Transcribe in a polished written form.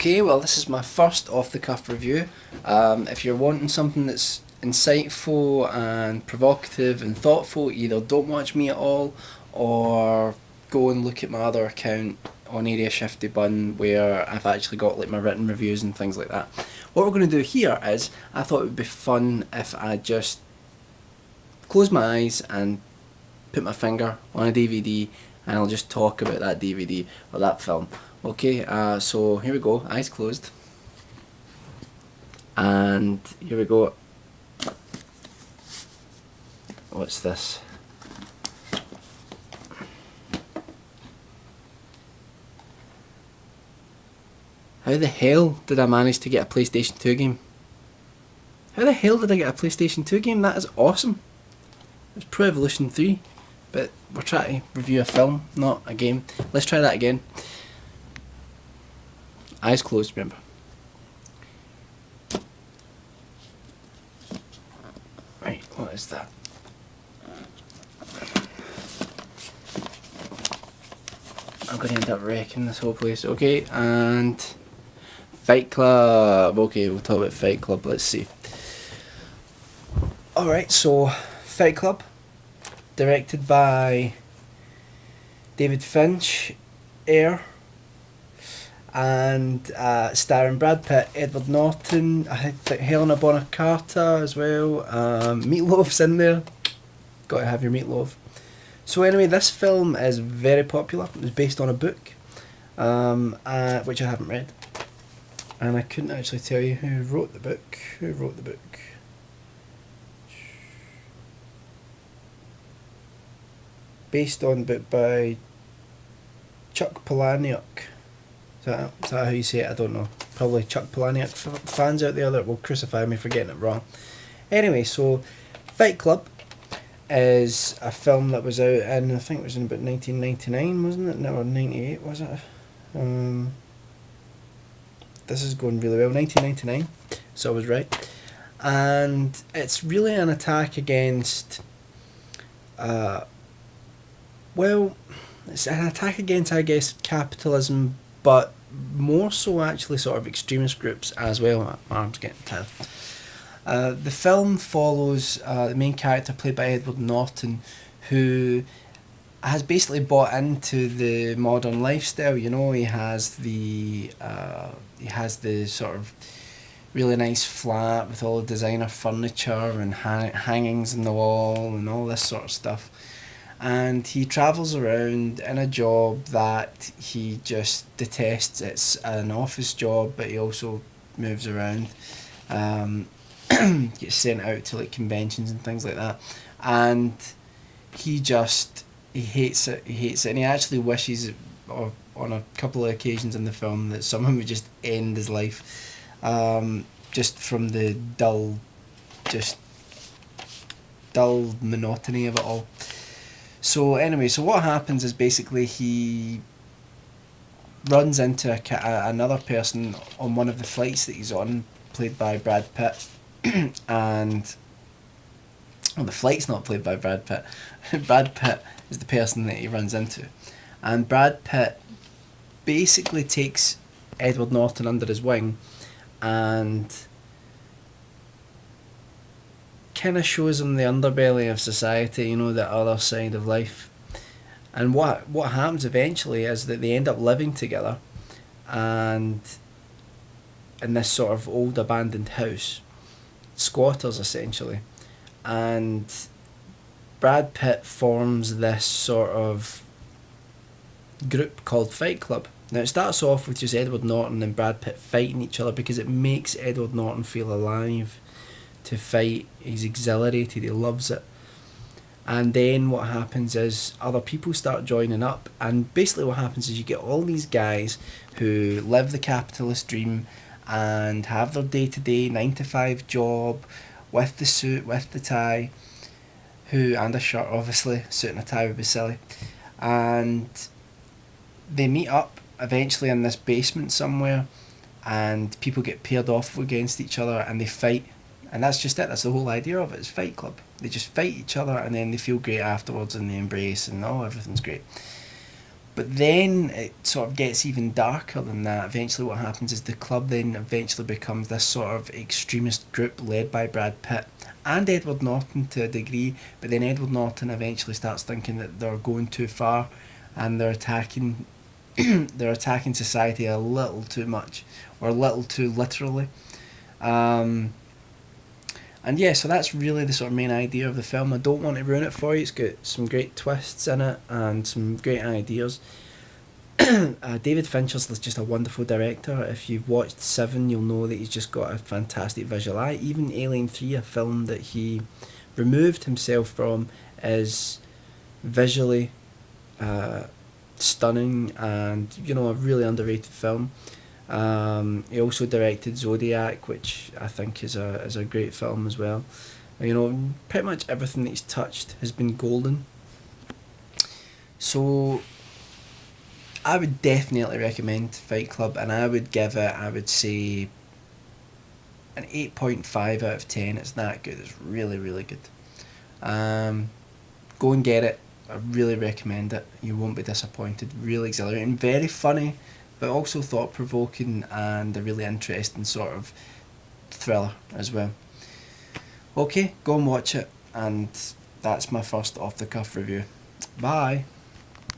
Okay, well, this is my first off the cuff review. If you're wanting something that's insightful and provocative and thoughtful, either don't watch me at all or go and look at my other account on Area Shifty Bun where I've actually got like my written reviews and things like that. What we're going to do here is I thought it would be fun if I just close my eyes and put my finger on a DVD and I'll just talk about that DVD or that film. Okay, so here we go, eyes closed. And here we go. What's this? How the hell did I manage to get a PlayStation 2 game? How the hell did I get a PlayStation 2 game? That is awesome. It's Pro Evolution 3, but we're trying to review a film, not a game. Let's try that again. Eyes closed, remember. Right, what is that? I'm going to end up wrecking this whole place. Okay, and Fight Club. Okay, we'll talk about Fight Club. Let's see. Alright, so Fight Club, directed by David Finch, and starring Brad Pitt, Edward Norton, I think Helena Bonham Carter as well. Meatloaf's in there. Got to have your meatloaf. So anyway, this film is very popular. It was based on a book, which I haven't read, and I couldn't actually tell you who wrote the book. Who wrote the book? Based on the book by Chuck Palahniuk. Is that how you say it? I don't know. Probably Chuck Palahniuk fans out there that will crucify me for getting it wrong. Anyway, so Fight Club is a film that was out in, I think it was in about 1999, wasn't it? No, or 98, was it? This is going really well. 1999, so I was right. And it's really an attack against, it's an attack against, I guess, capitalism, but more so actually sort of extremist groups as well. My arm's getting tired. The film follows the main character played by Edward Norton, who has basically bought into the modern lifestyle. You know, he has the sort of really nice flat with all the designer furniture and hangings in the wall and all this sort of stuff. And he travels around in a job that he just detests. It's an office job, but he also moves around. Gets sent out to like conventions and things like that, and he hates it. And he actually wishes, on a couple of occasions in the film, that someone would just end his life, just from the dull monotony of it all. So anyway, so what happens is basically he runs into another person on one of the flights that he's on, played by Brad Pitt, and the flight's not played by Brad Pitt. Brad Pitt is the person that he runs into, and Brad Pitt basically takes Edward Norton under his wing and kind of shows him the underbelly of society, you know, the other side of life. And what happens eventually is that they end up living together, and in this sort of old abandoned house, squatters essentially, and Brad Pitt forms this sort of group called Fight Club. Now it starts off with just Edward Norton and Brad Pitt fighting each other because it makes Edward Norton feel alive to fight. He's exhilarated, he loves it. And then what happens is other people start joining up, and basically what happens is you get all these guys who live the capitalist dream and have their day-to-day 9-to-5 job with the suit, with the tie, and a shirt obviously, suit and a tie would be silly, and they meet up eventually in this basement somewhere, and people get paired off against each other and they fight. And that's just it. That's the whole idea of it. It's Fight Club. They just fight each other and then they feel great afterwards and they embrace and everything's great. But then it sort of gets even darker than that. Eventually, what happens is the club then eventually becomes this sort of extremist group led by Brad Pitt and Edward Norton to a degree. But then Edward Norton eventually starts thinking that they're going too far, and they're attacking they're attacking society a little too much, or a little too literally. Um, and yeah, so that's really the sort of main idea of the film. I don't want to ruin it for you. It's got some great twists in it and some great ideas. David Fincher's just a wonderful director. If you've watched Seven, you'll know that he's just got a fantastic visual eye. Even Alien 3, a film that he removed himself from, is visually uh, stunning and, you know, a really underrated film. He also directed Zodiac, which I think is a great film as well. You know, pretty much everything that he's touched has been golden. So I would definitely recommend Fight Club, and I would give it, I would say, an 8.5 out of 10. It's that good. It's really, really good. Go and get it. I really recommend it. You won't be disappointed. Really exhilarating, very funny, but also thought provoking and a really interesting sort of thriller as well. Okay, go and watch it, and that's my first off the cuff review. Bye.